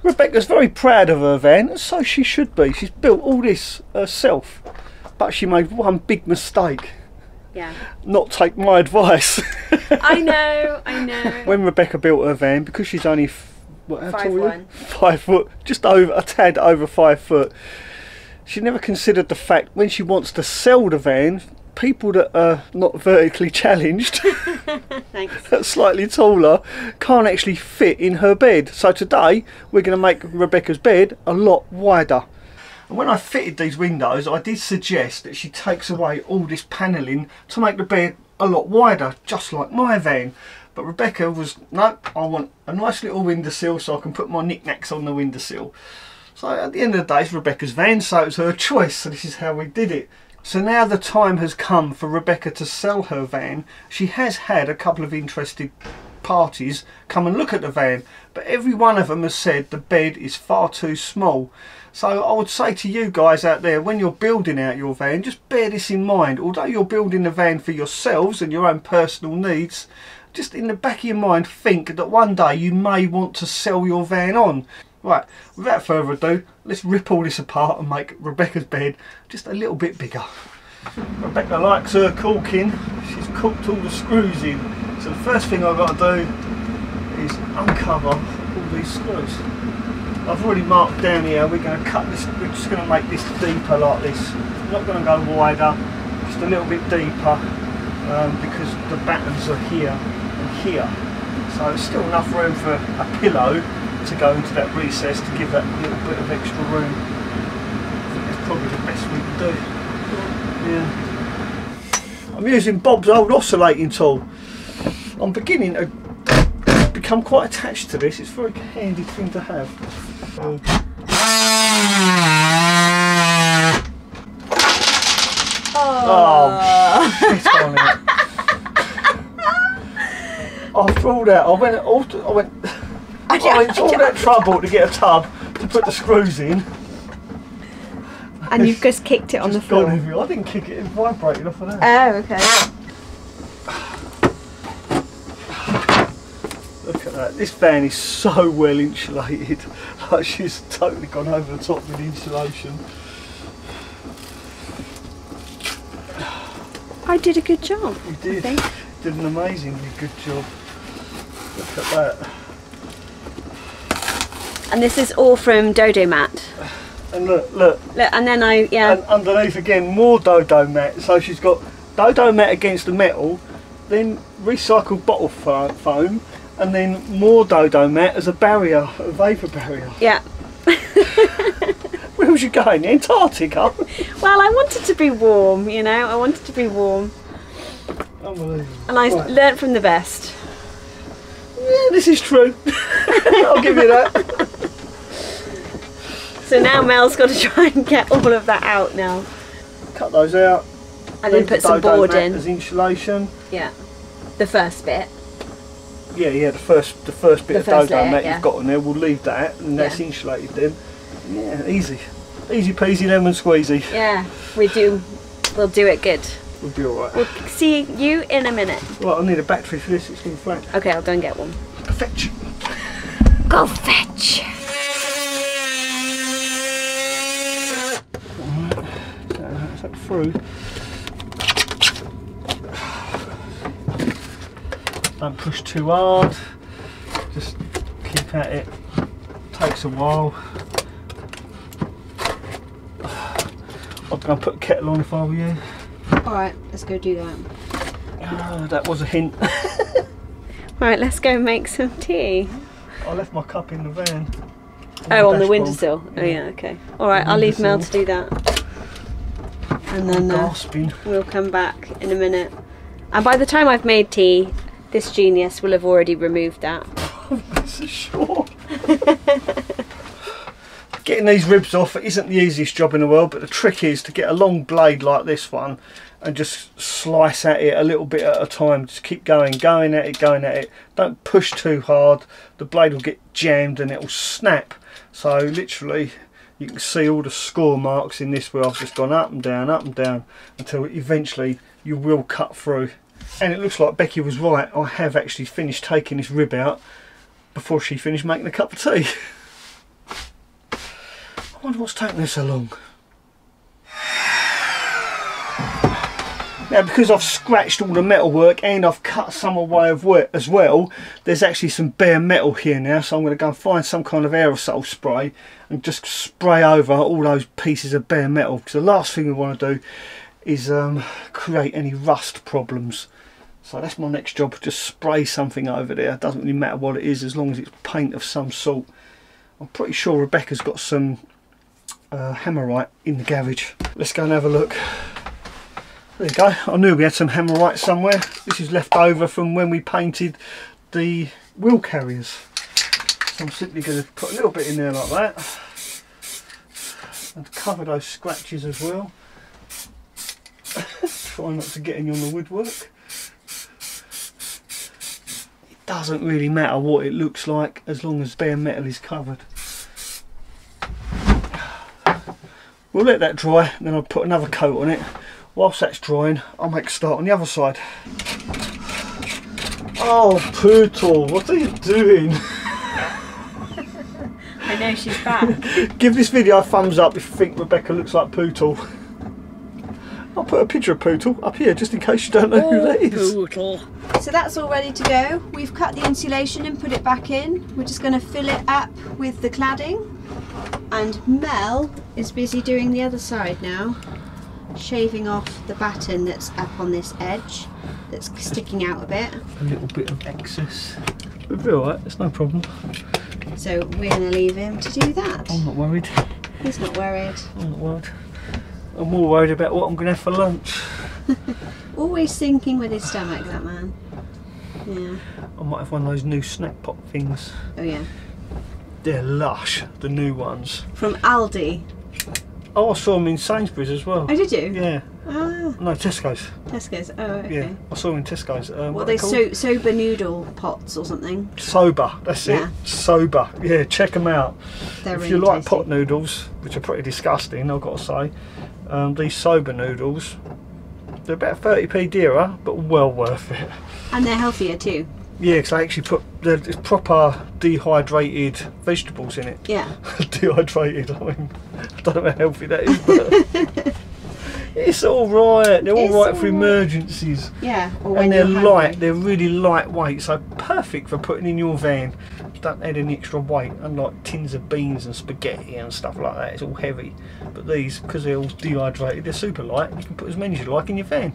Rebecca's very proud of her van, and so she should be. She's built all this herself, but she made one big mistake. Yeah. Not take my advice. I know. When Rebecca built her van, because she's only how tall are you? 5 foot, just over a tad over 5 foot. She never considered the fact when she wants to sell the van, people that are not vertically challenged, that's slightly taller, can't actually fit in her bed. So today we're going to make Rebecca's bed a lot wider. And when I fitted these windows, I did suggest that she takes away all this panelling to make the bed a lot wider, just like my van. But Rebecca was, no, I want a nice little windowsill so I can put my knickknacks on the windowsill. So at the end of the day, it's Rebecca's van, so it was her choice. So this is how we did it. So now the time has come for Rebecca to sell her van. She has had a couple of interested parties come and look at the van, but every one of them has said the bed is far too small. So I would say to you guys out there, when you're building out your van, just bear this in mind. Although you're building the van for yourselves and your own personal needs, just in the back of your mind think that one day you may want to sell your van on. Right, without further ado, let's rip all this apart and make Rebecca's bed just a little bit bigger. Rebecca likes her caulking. She's caulked all the screws in. So the first thing I've got to do is uncover all these screws. I've already marked down here, we're going to cut this, we're just going to make this deeper like this. We're not going to go wider, just a little bit deeper because the battens are here and here. So there's still enough room for a pillow to go into that recess to give that little bit of extra room. I think that's probably the best we can do. Yeah. I'm using Bob's old oscillating tool. I'm beginning to become quite attached to this. It's a very handy thing to have. Oh shit on it. After all that, I went to all that trouble to get a tub to put the screws in. And you've just kicked it on the floor. I didn't kick it, it vibrated off of that. Oh, okay. Look at that, this van is so well insulated. Like she's totally gone over the top with the insulation. I did a good job. You did. You did an amazingly good job. Look at that. And this is all from Dodo Mat. And look, and then and underneath again more Dodo Mat. So she's got Dodo Mat against the metal, then recycled bottle foam, and then more Dodo Mat as a barrier, a vapour barrier. Yeah. Where was you going? Antarctica? Well, I wanted to be warm, you know. I wanted to be warm. Unbelievable. And I learnt from the best. Yeah, this is true. I'll give you that. So now Mel's got to try and get all of that out now. Cut those out. And then put some board in. As insulation. Yeah. The first bit. Yeah, the first bit of Dodo Mat you've got on there, we'll leave that, and that's insulated then. Yeah, easy. Easy peasy lemon squeezy. Yeah, we'll do it good. We'll be alright. We'll see you in a minute. Well, I need a battery for this, it's going flat. Okay, I'll go and get one. Fetch. Go fetch. Alright, so that's that through. Don't push too hard, just keep at it. Takes a while. I'm going to put a kettle on if I were you. Alright, let's go do that. That was a hint. Right, let's go make some tea. I left my cup in the van. Oh, on the windowsill. Yeah. Oh yeah, okay. Alright, I'll leave Mel to do that. And then we'll come back in a minute. And by the time I've made tea, this genius will have already removed that. That's a sure. Getting these ribs off isn't the easiest job in the world, but the trick is to get a long blade like this one and just slice at it a little bit at a time. Just keep going at it. Don't push too hard. The blade will get jammed and it will snap. So literally you can see all the score marks in this where I've just gone up and down until eventually you will cut through. And it looks like Becky was right. I have actually finished taking this rib out before she finished making a cup of tea. wonder what's taking this so long. Now, because I've scratched all the metalwork and I've cut some away as well, there's actually some bare metal here now, so I'm going to go and find some kind of aerosol spray and just spray over all those pieces of bare metal, because the last thing we want to do is create any rust problems. So that's my next job, just spray something over there. It doesn't really matter what it is, as long as it's paint of some sort. I'm pretty sure Rebecca's got some hammerite in the garage. Let's go and have a look. There you go. I knew we had some hammerite somewhere. This is left over from when we painted the wheel carriers. So I'm simply going to put a little bit in there like that and cover those scratches as well. Try not to get any on the woodwork. It doesn't really matter what it looks like as long as bare metal is covered. We'll let that dry and then I'll put another coat on it. Whilst that's drying, I'll make a start on the other side. Oh, Poodle, what are you doing? I know she's back. Give this video a thumbs up if you think Rebecca looks like Poodle. I'll put a picture of Poodle up here just in case you don't know who that is. Poodle. So that's all ready to go. We've cut the insulation and put it back in. We're just going to fill it up with the cladding. And Mel is busy doing the other side now. Shaving off the batten that's up on this edge that's sticking out a bit. A little bit of excess. It'll be alright, it's no problem. So we're going to leave him to do that. I'm not worried. He's not worried. I'm not worried. I'm more worried about what I'm going to have for lunch. Always thinking with his stomach, that man. Yeah. I might have one of those new snack pot things. Oh yeah. They're lush, the new ones. From Aldi. Oh, I saw them in Sainsbury's as well. Oh, did you? Yeah. Ah. No, Tesco's. Tesco's. Oh, okay. Yeah, I saw them in Tesco's. What are they soba noodle pots or something? Soba, that's Yeah. it. Soba. Yeah, check them out. They're if really you like tasty. pot noodles, which are pretty disgusting, I've got to say, these soba noodles, they're about 30p dearer, but well worth it. And they're healthier too. Yeah, because I actually put the proper dehydrated vegetables in it. Yeah. Dehydrated, I mean, I don't know how healthy that is, but it's alright. They're alright for emergencies. Yeah. Or And when they're you're light, hungry. they're really lightweight, so perfect for putting in your van. Don't add any extra weight, unlike tins of beans and spaghetti and stuff like that. It's all heavy. But these, because they're all dehydrated, they're super light. You can put as many as you like in your van.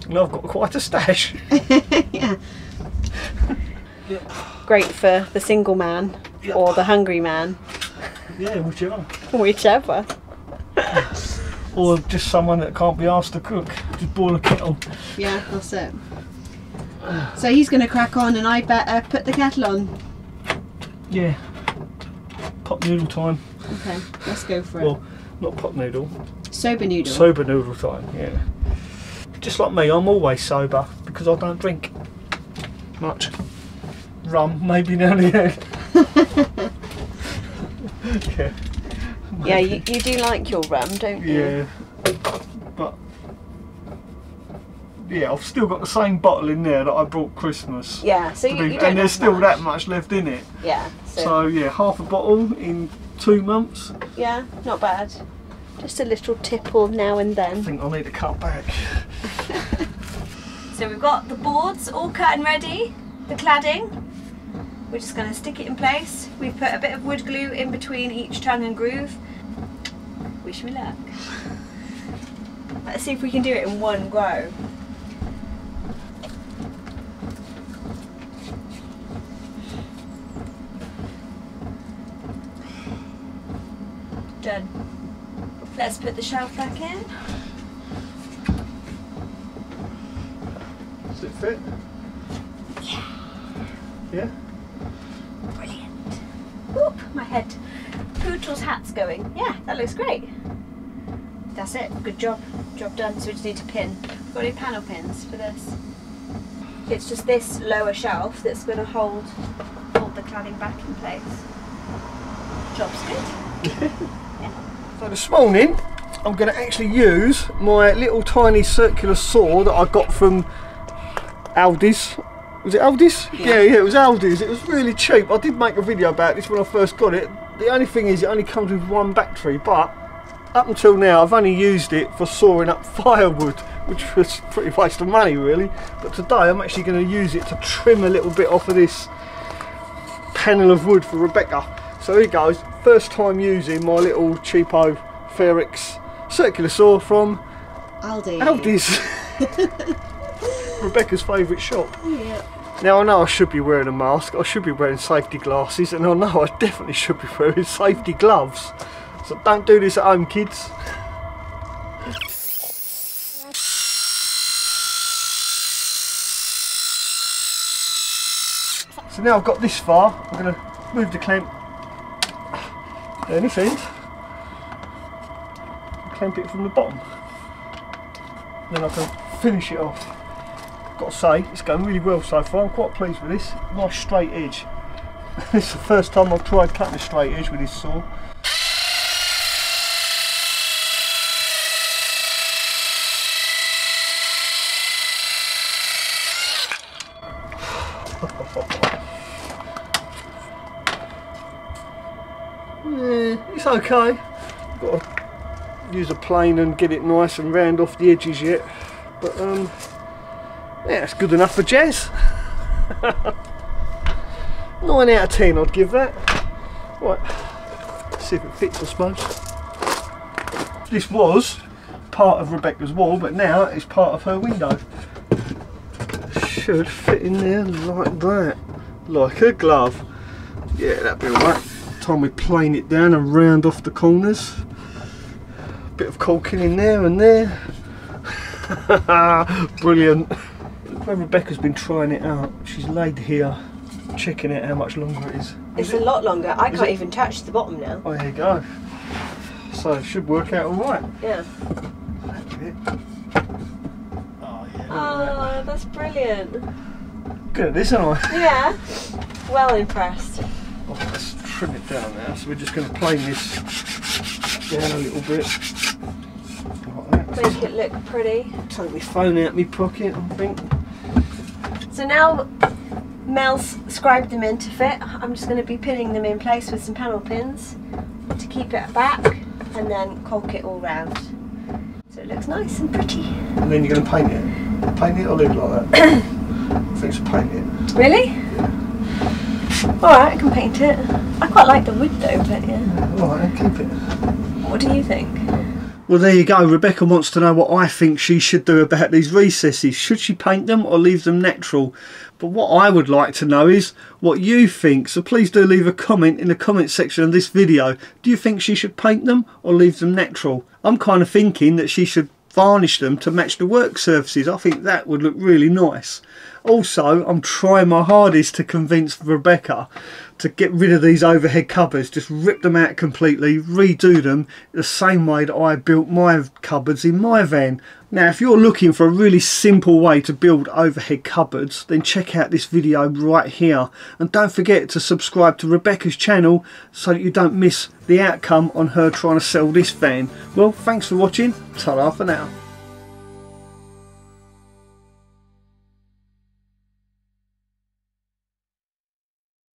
And I've got quite a stash. Yeah. Great for the single man or the hungry man. Yeah, whichever. Whichever. Or just someone that can't be asked to cook. Just boil a kettle. Yeah, that's it. So he's going to crack on and I better put the kettle on. Yeah. Pot noodle time. Okay, let's go for it. Well, not pot noodle. Soba noodle. Sober noodle time, yeah. Just like me, I'm always sober because I don't drink much. Rum, maybe now and again. Yeah. Yeah, you do like your rum, don't you? Yeah. But yeah, I've still got the same bottle in there that I brought Christmas. Yeah, so you don't and there's have still much. that much left in it. Yeah. So yeah, half a bottle in 2 months. Yeah, not bad. Just a little tipple now and I then. think I need to cut back. So we've got the boards all cut and ready, the cladding. We're just going to stick it in place. We've put a bit of wood glue in between each tongue and groove. Wish me luck. Let's see if we can do it in one go. Done. Let's put the shelf back in. Does it fit? Yeah. Yeah? Brilliant. Oop, my head. Poodle's hat's going. Yeah, that looks great. That's it. Good job. Job done. So we just need to pin. We've got any panel pins for this. It's just this lower shelf that's going to hold the cladding back in place. Job's good. So this morning I'm going to actually use my little tiny circular saw that I got from Aldi's. Was it Aldi's? Yeah, it was Aldi's. It was really cheap. I did make a video about this when I first got it. The only thing is it only comes with one battery, but up until now I've only used it for sawing up firewood, which was a pretty waste of money really. But today I'm actually going to use it to trim a little bit off of this panel of wood for Rebecca. So here goes, first time using my little cheapo Ferrex circular saw from Aldi's. Rebecca's favourite shop. Yeah. Now I know I should be wearing a mask, I should be wearing safety glasses, and I know I definitely should be wearing safety gloves. So don't do this at home, kids. So now I've got this far, I'm going to move the clamp down this end, clamp it from the bottom, then I can finish it off. Got to say, it's going really well so far. I'm quite pleased with this. Nice straight edge. This is the first time I've tried cutting a straight edge with this saw. Yeah, it's okay. Got to use a plane and get it nice and round off the edges yet. But yeah, it's good enough for Jazz. 9 out of 10 I'd give that. Right, let's see if it fits I suppose. This was part of Rebecca's wall, but now it's part of her window. Should fit in there like that. Like a glove. Yeah, that'd be alright. Time we plane it down and round off the corners. Bit of caulking in there and there. Brilliant. Where Rebecca's been trying it out, she's laid here checking out how much longer it is. It's a lot longer. I can't even touch the bottom now. Oh, there you go. So it should work out alright. Yeah. That's it. Oh, yeah. Oh, that's brilliant. Good at this, aren't I? Yeah. Well impressed. Oh, let's trim it down now. So we're just going to plane this down a little bit. Like that. Make it look pretty. Take my phone out of my pocket, I think. So now Mel's scribed them in to fit. I'm just going to be pinning them in place with some panel pins to keep it back and then caulk it all round. So it looks nice and pretty. And then you're going to paint it? Paint it or leave it like that? I think it's paint it. Really? Yeah. Alright, I can paint it. I quite like the wood though, but yeah. Alright, keep it. What do you think? Well, there you go. Rebecca wants to know what I think she should do about these recesses. Should she paint them or leave them natural? But what I would like to know is what you think. So please do leave a comment in the comment section of this video. Do you think she should paint them or leave them natural? I'm kind of thinking that she should varnish them to match the work surfaces. I think that would look really nice. Also, I'm trying my hardest to convince Rebecca to get rid of these overhead cupboards, just rip them out completely, redo them the same way that I built my cupboards in my van. Now if you're looking for a really simple way to build overhead cupboards, then check out this video right here, and don't forget to subscribe to Rebecca's channel so that you don't miss the outcome on her trying to sell this van. Well, thanks for watching, ta-ra for now.